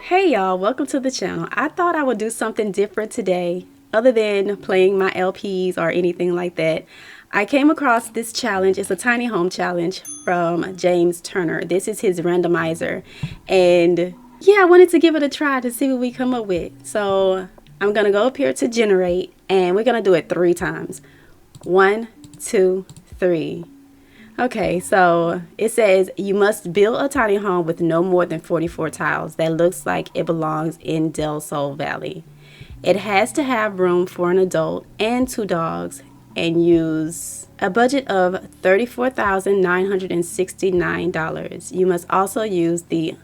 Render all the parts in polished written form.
Hey y'all, welcome to the channel. I thought I would do something different today other than playing my LPs or anything like that. I came across this challenge. It's a tiny home challenge from James Turner. This is his randomizer. And yeah, I wanted to give it a try to see what we come up with. So I'm going to go up here to generate and we're going to do it 3 times. 1, 2, 3. Okay, so it says you must build a tiny home with no more than 44 tiles that looks like it belongs in Del Sol Valley. It has to have room for an adult and 2 dogs and use a budget of $34,969. You must also use the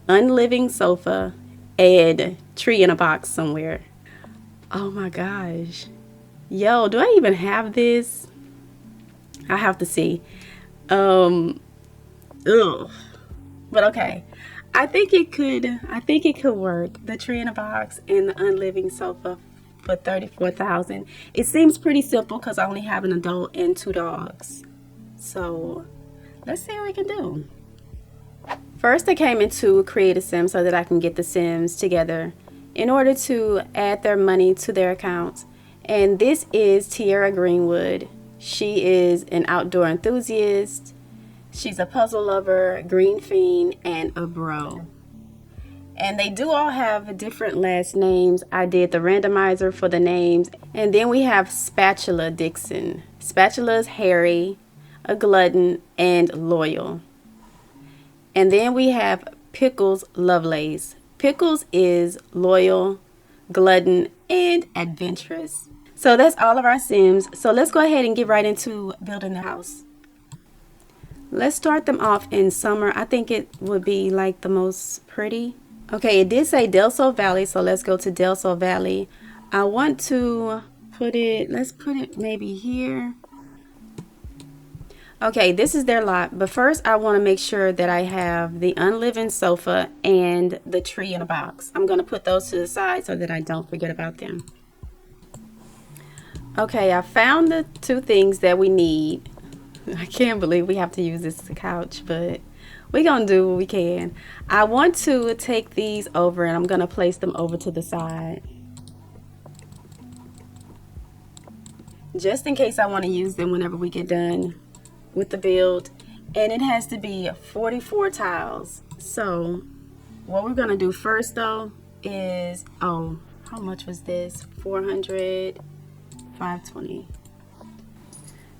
unliving sofa and tree in a box somewhere. Oh my gosh. Yo, do I even have this? I have to see. Ugh. But okay. I think it could work. The tree in a box and the unliving sofa for 34,000. It seems pretty simple because I only have an adult and 2 dogs. So let's see what we can do. First, I came into Create a Sim so that I can get the Sims together in order to add their money to their accounts. And this is Tiara Greenwood. She is an outdoor enthusiast. She's a puzzle lover, green fiend, and a bro. And they do all have different last names. I did the randomizer for the names. And then we have Spatula Dixon. Spatula's Harry, a glutton, and loyal. And then we have Pickles Lovelace. Pickles is loyal, glutton, and adventurous. So that's all of our Sims. So let's go ahead and get right into building the house. Let's start them off in summer. I think it would be like the most pretty. Okay, it did say Del Sol Valley, so let's go to Del Sol Valley. I want to put it, let's put it maybe here. Okay, this is their lot, but first I want to make sure that I have the unliving sofa and the tree in a box. I'm going to put those to the side so that I don't forget about them. Okay, I found the 2 things that we need. I can't believe we have to use this couch, but we're going to do what we can. I want to take these over and I'm going to place them over to the side. Just in case I want to use them whenever we get done with the build. And it has to be 44 tiles. So what we're going to do first though is, how much was this? 400, 520.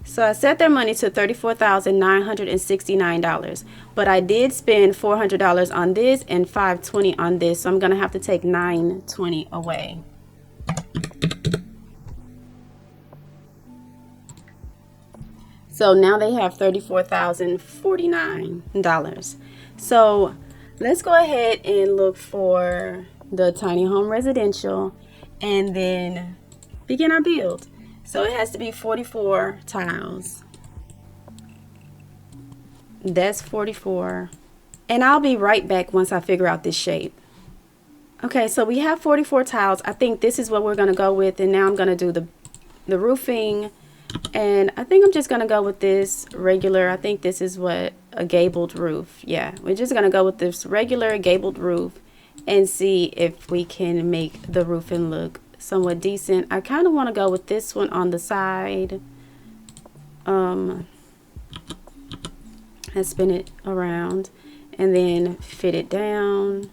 So I set their money to $34,969, but I did spend $400 on this and $520 on this, so I'm gonna have to take $920 away. So now they have $34,049. So let's go ahead and look for the tiny home residential and then begin our build. So it has to be 44 tiles. That's 44. And I'll be right back once I figure out this shape. Okay, so we have 44 tiles. I think this is what we're going to go with. And now I'm going to do the roofing. And I think I'm just going to go with this regular. I think this is what a gabled roof. Yeah, we're just going to go with this regular gabled roof and see if we can make the roofing look somewhat decent. I kind of want to go with this one on the side and spin it around and then fit it down.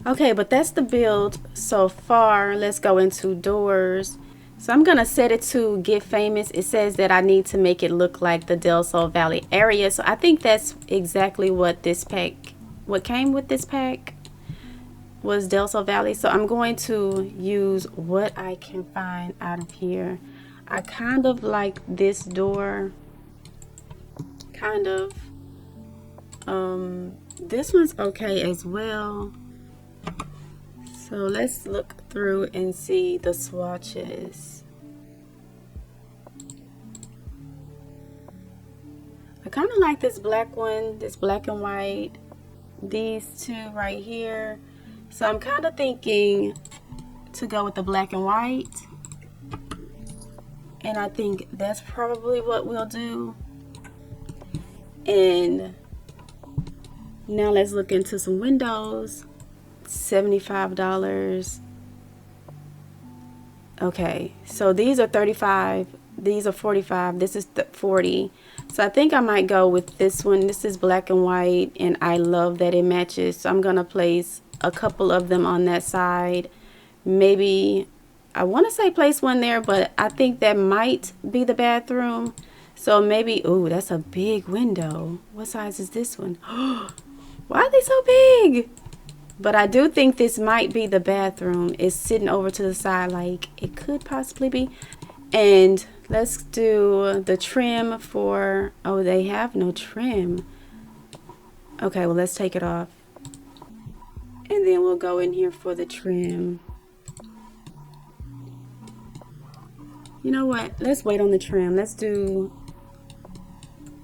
Okay, but that's the build so far. Let's go into doors. So I'm gonna set it to get famous. It says that I need to make it look like the Del Sol Valley area. So I think that's exactly what this pack, what came with this pack was Del Sol Valley. So I'm going to use what I can find out of here. I kind of like this door, kind of. This one's okay as well. So let's look through and see the swatches. I kind of like this black one, this black and white, these 2 right here. So I'm kind of thinking to go with the black and white. And I think that's probably what we'll do. And now let's look into some windows. $75. Okay, so these are 35, these are 45, this is 40. So I think I might go with this one. This is black and white, and I love that it matches. So I'm gonna place a couple of them on that side. Maybe, I want to say place one there, but I think that might be the bathroom. So maybe, oh, that's a big window. What size is this one? Why are they so big? But I do think this might be the bathroom. It's sitting over to the side like it could possibly be. And let's do the trim for, oh, they have no trim. Okay, well, let's take it off. And then we'll go in here for the trim. You know what? Let's wait on the trim. Let's do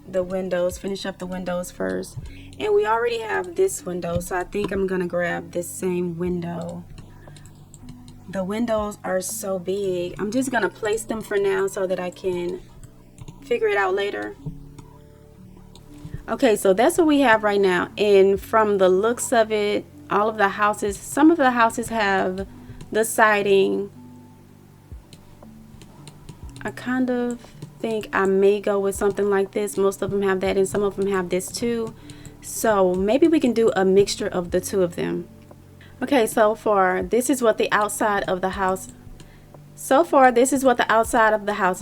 the windows, finish up the windows first. And we already have this window, so I think I'm gonna grab this same window. The windows are so big. I'm just gonna place them for now so that I can figure it out later. Okay, so that's what we have right now. And from the looks of it, all of the houses, some of the houses have the siding. I kind of think I may go with something like this. Most of them have that, and some of them have this too. So maybe we can do a mixture of the two of them. Okay, so far this is what the outside of the house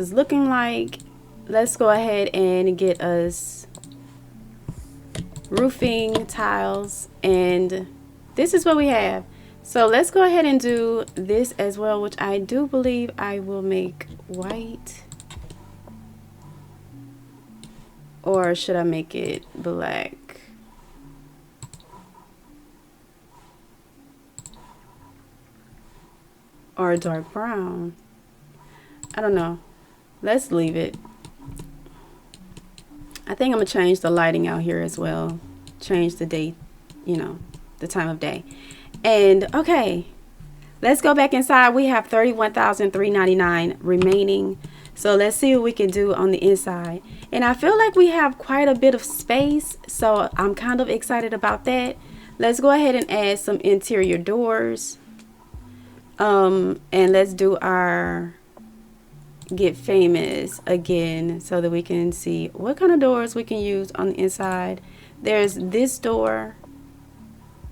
is looking like. Let's go ahead and get us roofing tiles, and this is what we have. So let's go ahead and do this as well, which I do believe I will make white. Or should I make it black? Or dark brown? I don't know. Let's leave it. I think I'm gonna change the lighting out here as well. Change the date, you know, the time of day. And okay, let's go back inside. We have $31,399 remaining. So let's see what we can do on the inside. And I feel like we have quite a bit of space, so I'm kind of excited about that. Let's go ahead and add some interior doors. And let's do our get famous again so that we can see what kind of doors we can use on the inside. There's this door,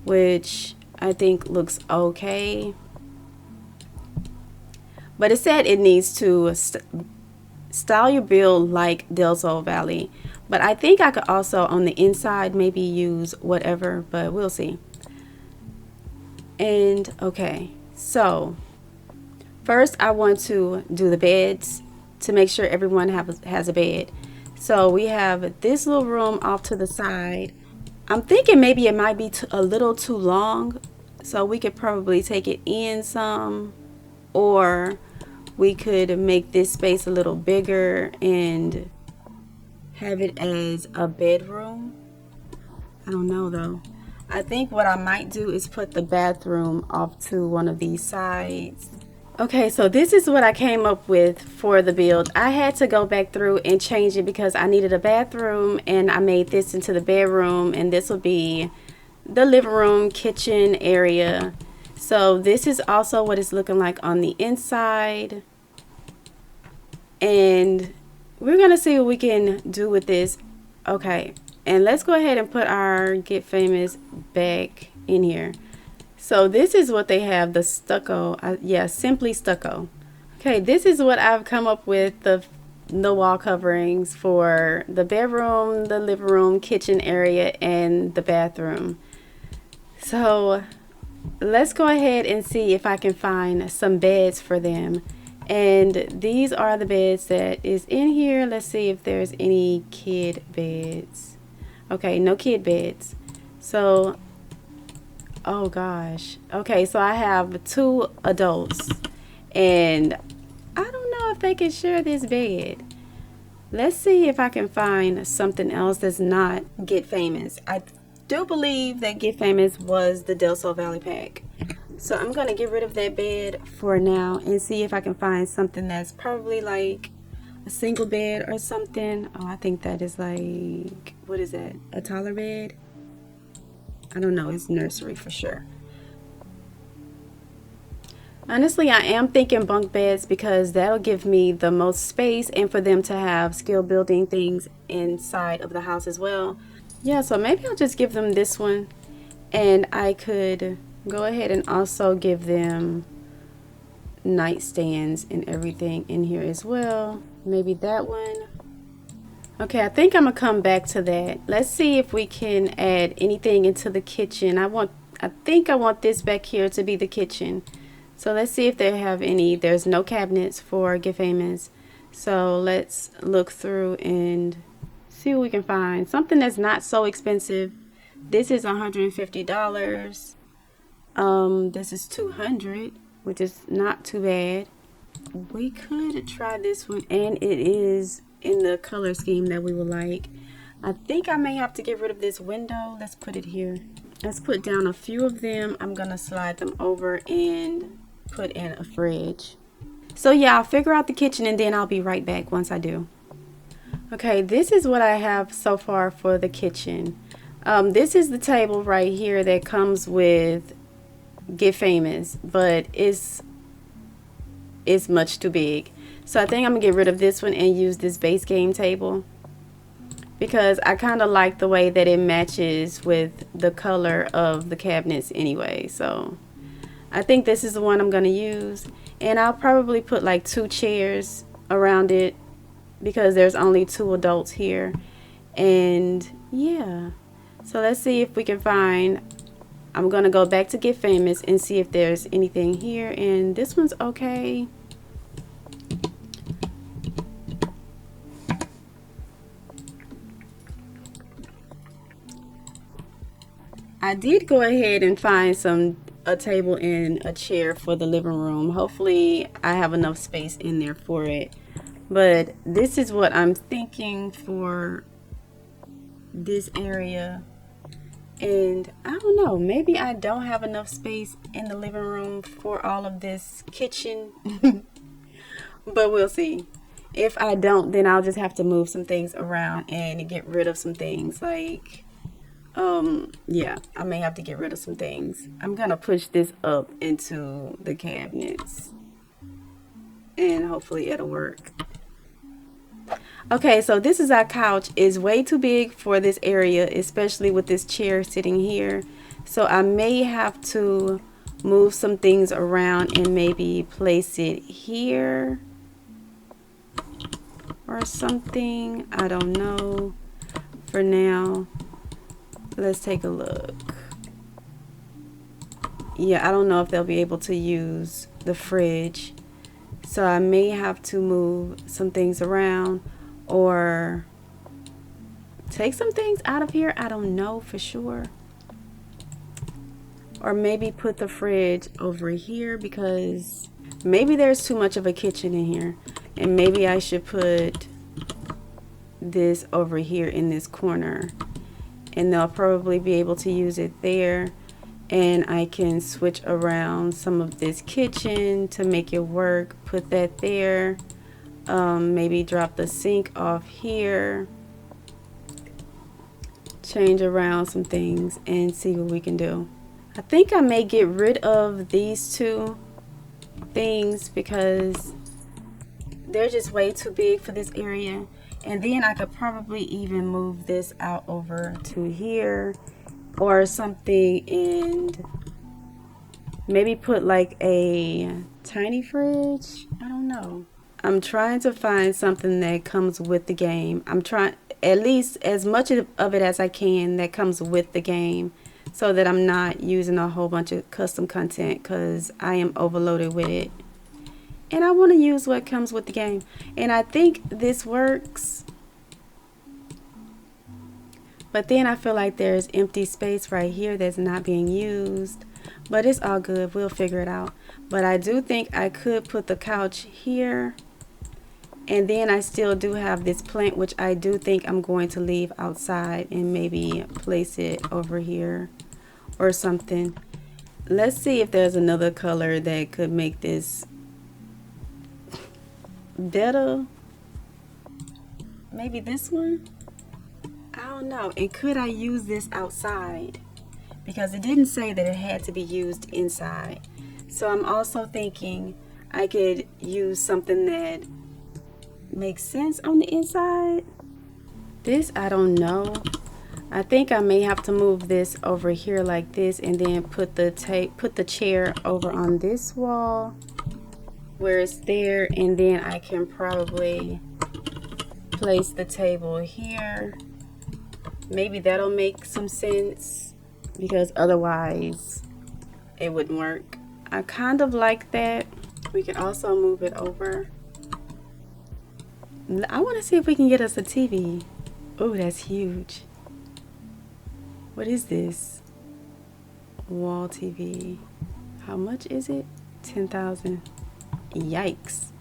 which I think looks okay, but it said it needs to style your build like Del Sol Valley, but I think I could also on the inside maybe use whatever, but we'll see. And okay, so first I want to do the beds to make sure everyone has a bed. So we have this little room off to the side. I'm thinking maybe it might be a little too long, so we could probably take it in some, or we could make this space a little bigger and have it as a bedroom. I don't know though. I think what I might do is put the bathroom off to one of these sides. Okay, so this is what I came up with for the build. I had to go back through and change it because I needed a bathroom, and I made this into the bedroom, and this will be the living room, kitchen area. So this is also what it's looking like on the inside. And we're gonna see what we can do with this. Okay, and let's go ahead and put our Get Famous back in here. So this is what they have, the stucco, yeah, simply stucco. Okay, this is what I've come up with, the wall coverings for the bedroom, the living room, kitchen area, and the bathroom. So let's go ahead and see if I can find some beds for them. And these are the beds that is in here. Let's see if there's any kid beds. Okay, no kid beds. So oh gosh. Okay, so I have 2 adults, and I don't know if they can share this bed. Let's see if I can find something else that's not Get Famous. I do believe that Get Famous was the Del Sol Valley pack. So I'm going to get rid of that bed for now and see if I can find something that's probably like a single bed or something. Oh, I think that is like, what is that? A taller bed? I don't know. It's nursery for sure. Honestly, I am thinking bunk beds because that'll give me the most space and for them to have skill building things inside of the house as well. Yeah, so maybe I'll just give them this one, and I could go ahead and also give them nightstands and everything in here as well. Maybe that one. Okay, I think I'm gonna come back to that. Let's see if we can add anything into the kitchen. I think I want this back here to be the kitchen. So let's see if they have any. There's no cabinets for Get Famous. So let's look through and see what we can find. Something that's not so expensive. This is $150. This is $200, which is not too bad. We could try this one, and it is in the color scheme that we would like. I think I may have to get rid of this window. Let's put it here. Let's put down a few of them. I'm gonna slide them over and put in a fridge. So yeah, I'll figure out the kitchen and then I'll be right back once I do. Okay, this is what I have so far for the kitchen. This is the table right here that comes with Get Famous, but it's much too big. So I think I'm gonna get rid of this one and use this base game table because I kind of like the way that it matches with the color of the cabinets anyway. So I think this is the one I'm gonna use, and I'll probably put like 2 chairs around it because there's only 2 adults here. And yeah, so let's see if we can find, I'm gonna go back to Get Famous and see if there's anything here, and this one's okay. I did go ahead and find a table and a chair for the living room. Hopefully I have enough space in there for it. But this is what I'm thinking for this area. And I don't know, maybe I don't have enough space in the living room for all of this kitchen. But we'll see. If I don't, then I'll just have to move some things around and get rid of some things like yeah, I may have to get rid of some things. I'm gonna push this up into the cabinets and hopefully it'll work. Okay, so this is our couch. It's way too big for this area, especially with this chair sitting here. So I may have to move some things around and maybe place it here or something. I don't know. For now, let's take a look. Yeah, I don't know if they'll be able to use the fridge. So I may have to move some things around or take some things out of here. I don't know for sure. Or maybe put the fridge over here because maybe there's too much of a kitchen in here. And maybe I should put this over here in this corner. And they'll probably be able to use it there. And I can switch around some of this kitchen to make it work. Put that there. Maybe drop the sink off here. Change around some things and see what we can do. I think I may get rid of these 2 things because they're just way too big for this area. And then I could probably even move this out over to here or something and maybe put like a tiny fridge. I don't know. I'm trying to find something that comes with the game. I'm trying at least as much of it as I can that comes with the game so that I'm not using a whole bunch of custom content because I am overloaded with it. And I want to use what comes with the game. And I think this works. But then I feel like there's empty space right here that's not being used. But it's all good. We'll figure it out. But I do think I could put the couch here. And then I still do have this plant, which I do think I'm going to leave outside and maybe place it over here or something. Let's see if there's another color that could make this better. maybe this one? I don't know. And could I use this outside? Because it didn't say that it had to be used inside. So I'm also thinking I could use something that makes sense on the inside. This, I don't know. I think I may have to move this over here like this, and then put the chair over on this wall where it's there, and then I can probably place the table here. Maybe that'll make some sense, because otherwise it wouldn't work. I kind of like that. We can also move it over. I want to see if we can get us a TV. Oh, that's huge. What is this? Wall TV. How much is it? 10,000. Yikes.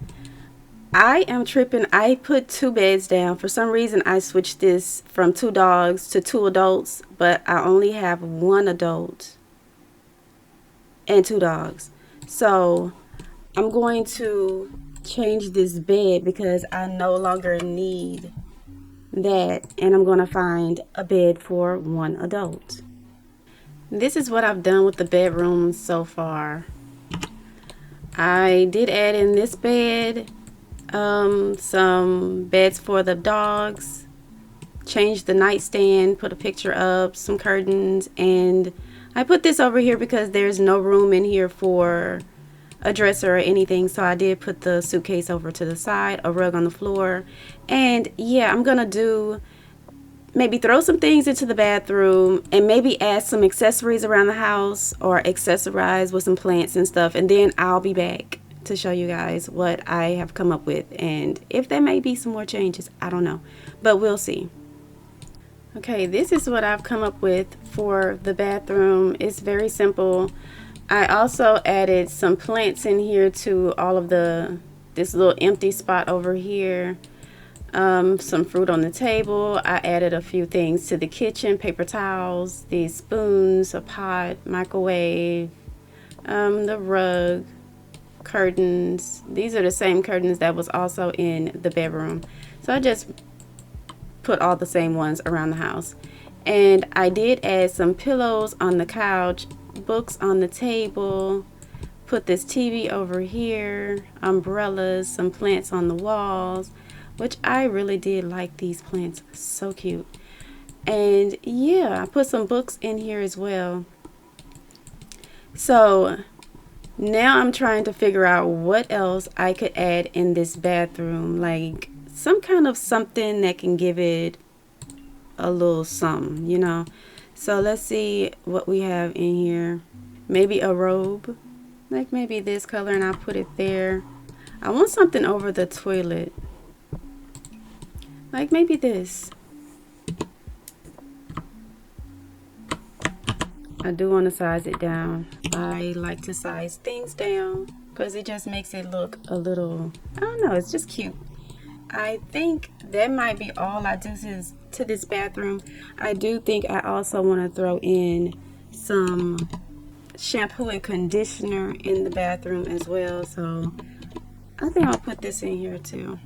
I am tripping. I put 2 beds down. For some reason, I switched this from 2 dogs to 2 adults, but I only have 1 adult and 2 dogs. So I'm going to change this bed because I no longer need that, and I'm going to find a bed for 1 adult. This is what I've done with the bedroom so far. I did add in this bed, some beds for the dogs, changed the nightstand, put a picture up, some curtains, and I put this over here because there's no room in here for a dresser or anything, so I did put the suitcase over to the side, a rug on the floor. And yeah, I'm gonna do maybe throw some things into the bathroom and maybe add some accessories around the house, or accessorize with some plants and stuff, and then I'll be back to show you guys what I have come up with, and if there may be some more changes, I don't know, but we'll see. Okay, this is what I've come up with for the bathroom. It's very simple. I also added some plants in here to all of this little empty spot over here. Some fruit on the table. I added a few things to the kitchen, paper towels, these spoons, a pot, microwave, the rug, curtains. These are the same curtains that was also in the bedroom. So I just put all the same ones around the house. And I did add some pillows on the couch, books on the table, put this TV over here, umbrellas, some plants on the walls, which I really did like these plants, so cute. And yeah, I put some books in here as well. So now I'm trying to figure out what else I could add in this bathroom, like some kind of something that can give it a little something, you know. So let's see what we have in here. Maybe a robe, like maybe this color, and I'll put it there. I want something over the toilet, like maybe this. I do want to size it down. I like to size things down because it just makes it look a little, I don't know, it's just cute. I think that might be all I do to this bathroom. I do think I also want to throw in some shampoo and conditioner in the bathroom as well. So I think I'll put this in here too.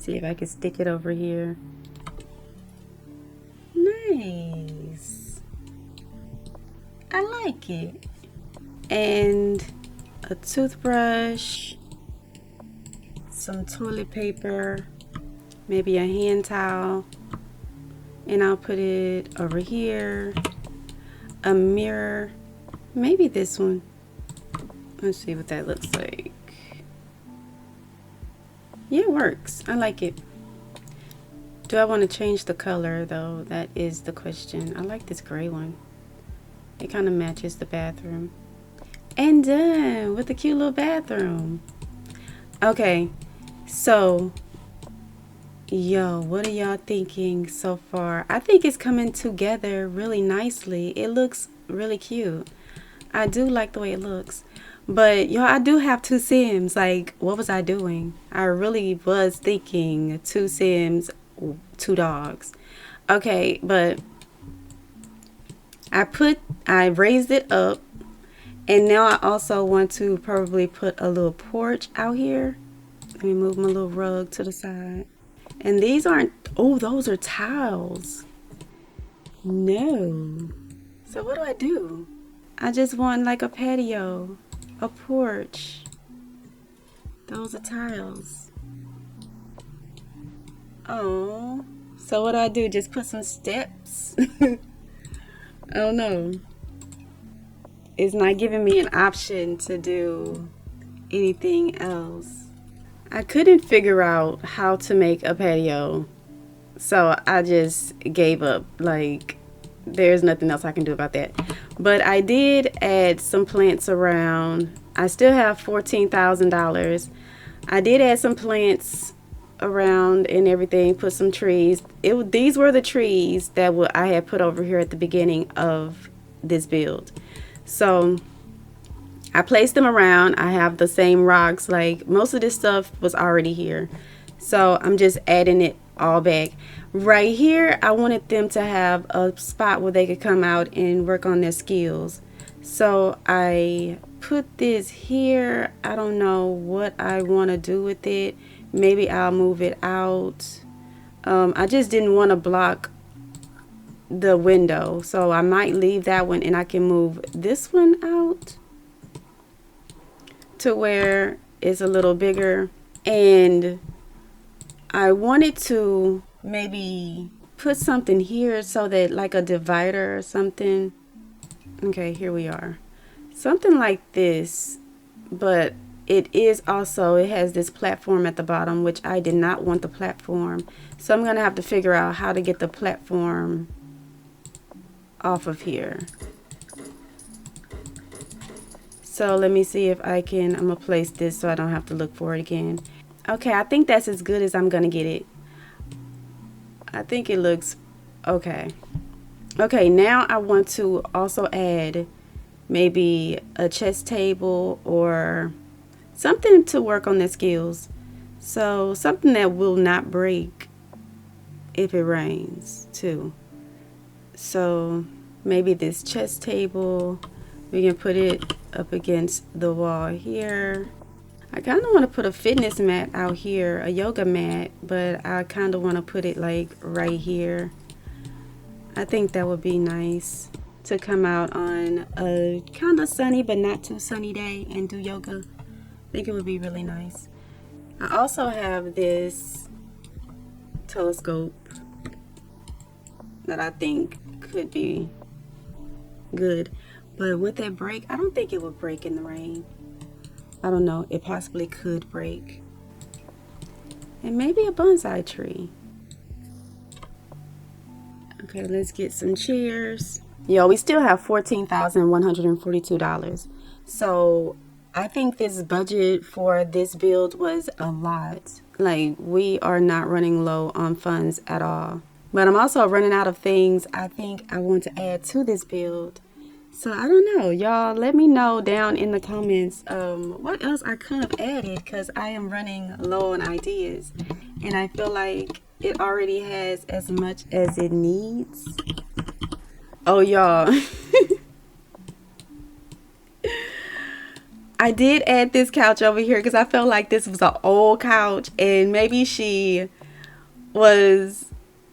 See if I can stick it over here. Nice. I like it. And a toothbrush, some toilet paper, maybe a hand towel, and I'll put it over here. A mirror, maybe this one. Let's see what that looks like. Yeah, it works. I like it. Do I want to change the color though? That is the question. I like this gray one. It kind of matches the bathroom. And done with the cute little bathroom. Okay, so yo, what are y'all thinking so far? I think it's coming together really nicely. It looks really cute. I do like the way it looks. But y'all, I do have 2 Sims. Like, what was I doing? I really was thinking 2 Sims, 2 dogs. Okay, but I raised it up, and now I also want to probably put a little porch out here. Let me move my little rug to the side. And these aren't, oh, those are tiles. No. So what do I do? I just want like a patio, a porch. Those are tiles. Oh. So what do I do? Just put some steps? I don't know. It's not giving me an option to do anything else. I couldn't figure out how to make a patio, so I just gave up. Like, there's nothing else I can do about that. But I did add some plants around. I still have $14,000. I did add some plants around and everything, put some trees. These were the trees that I had put over here at the beginning of this build. So I placed them around. I have the same rocks. Like, most of this stuff was already here, so I'm just adding it all back. Right here, I wanted them to have a spot where they could come out and work on their skills. So I put this here. I don't know what I want to do with it. Maybe I'll move it out. I just didn't want to block the window, so I might leave that one, and I can move this one out to where it's a little bigger. And I wanted to maybe put something here so that, like, a divider or something. Okay, here we are. Something like this, but it has this platform at the bottom, which I did not want the platform. So I'm gonna have to figure out how to get the platform off of here. So let me see if I can, I'm gonna place this so I don't have to look for it again. Okay, I think that's as good as I'm gonna get it. I think it looks okay. Okay, now I want to also add maybe a chess table or something to work on their skills. So something that will not break if it rains too. So maybe this chess table, we can put it up against the wall here. I kind of want to put a fitness mat out here, a yoga mat, but I kind of want to put it like right here. I think that would be nice to come out on a kind of sunny but not too sunny day and do yoga. I think it would be really nice. I also have this telescope that I think could be good, but would that break? I don't think it would break in the rain. I don't know, it possibly could break. And maybe a bonsai tree. Okay, let's get some chairs. Yo, we still have $14,142. So I think this budget for this build was a lot. Like, we are not running low on funds at all. But I'm also running out of things I think I want to add to this build. So I don't know, y'all, let me know down in the comments what else I could have added, because I am running low on ideas and I feel like it already has as much as it needs. Oh, y'all. I did add this couch over here because I felt like this was an old couch, and maybe she was,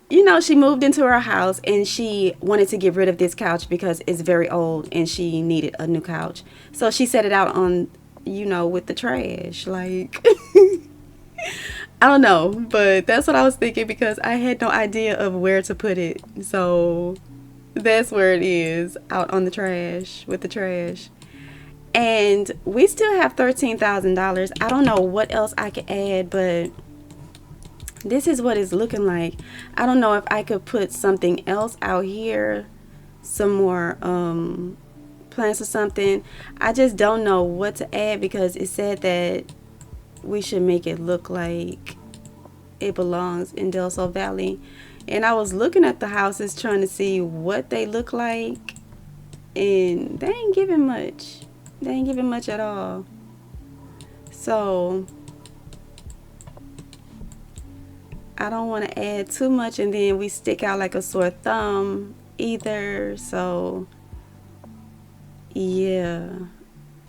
you know, she moved into her house and she wanted to get rid of this couch because it's very old and she needed a new couch. So she set it out on, you know, with the trash. Like, I don't know, but that's what I was thinking because I had no idea of where to put it. So that's where it is, out on the trash, with the trash. And we still have $13,000. I don't know what else I could add, but this is what it's looking like. I don't know if I could put something else out here, some more plants or something. I just don't know what to add because it said that we should make it look like it belongs in Del Sol Valley. And I was looking at the houses trying to see what they look like, and they ain't giving much. They ain't giving much at all. So I don't want to add too much and then we stick out like a sore thumb either. So yeah,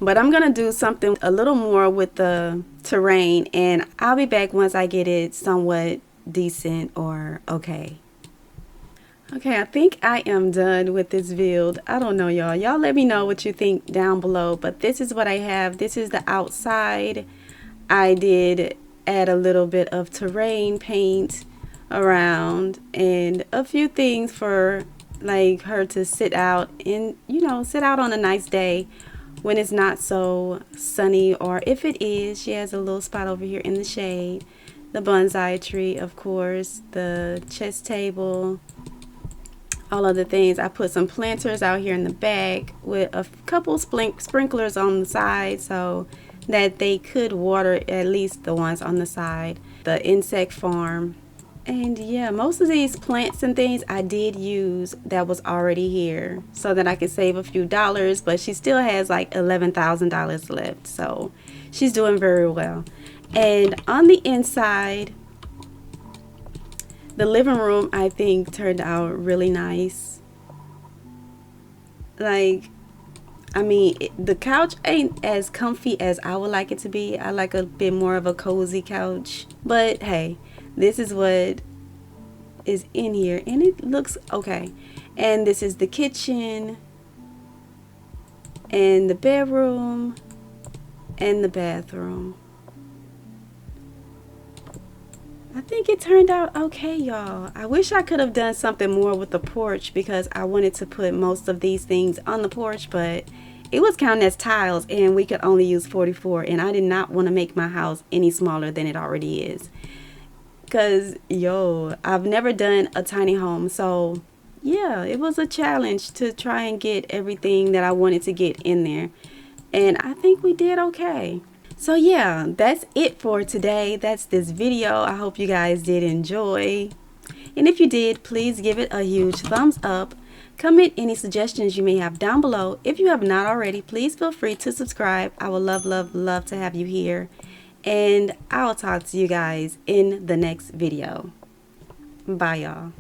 But I'm gonna do something a little more with the terrain, and I'll be back once I get it somewhat decent or okay. Okay, I think I am done with this build. I don't know, y'all. Y'all let me know what you think down below. But this is what I have. This is the outside. I did add a little bit of terrain paint around and a few things for like her to sit out and, you know, sit out on a nice day when it's not so sunny, or if it is, she has a little spot over here in the shade. The bonsai tree, of course, the chess table, all of the things. I put some planters out here in the back with a couple sprinklers on the side so that they could water at least the ones on the side. The insect farm. And yeah, most of these plants and things I did use that was already here so that I could save a few dollars, but she still has like $11,000 left, so she's doing very well. And on the inside, the living room I think turned out really nice. Like, I mean, the couch ain't as comfy as I would like it to be. I like a bit more of a cozy couch, but hey, this is what is in here and it looks okay. And this is the kitchen and the bedroom and the bathroom. I think it turned out okay, y'all. I wish I could have done something more with the porch because I wanted to put most of these things on the porch, but it was counted as tiles and we could only use 44, and I did not want to make my house any smaller than it already is. Because, yo, I've never done a tiny home, so yeah, it was a challenge to try and get everything that I wanted to get in there. And I think we did okay. So yeah, that's it for today. That's this video. I hope you guys did enjoy. And if you did, please give it a huge thumbs up. Comment any suggestions you may have down below. If you have not already, please feel free to subscribe. I would love to have you here. And I'll talk to you guys in the next video. Bye, y'all.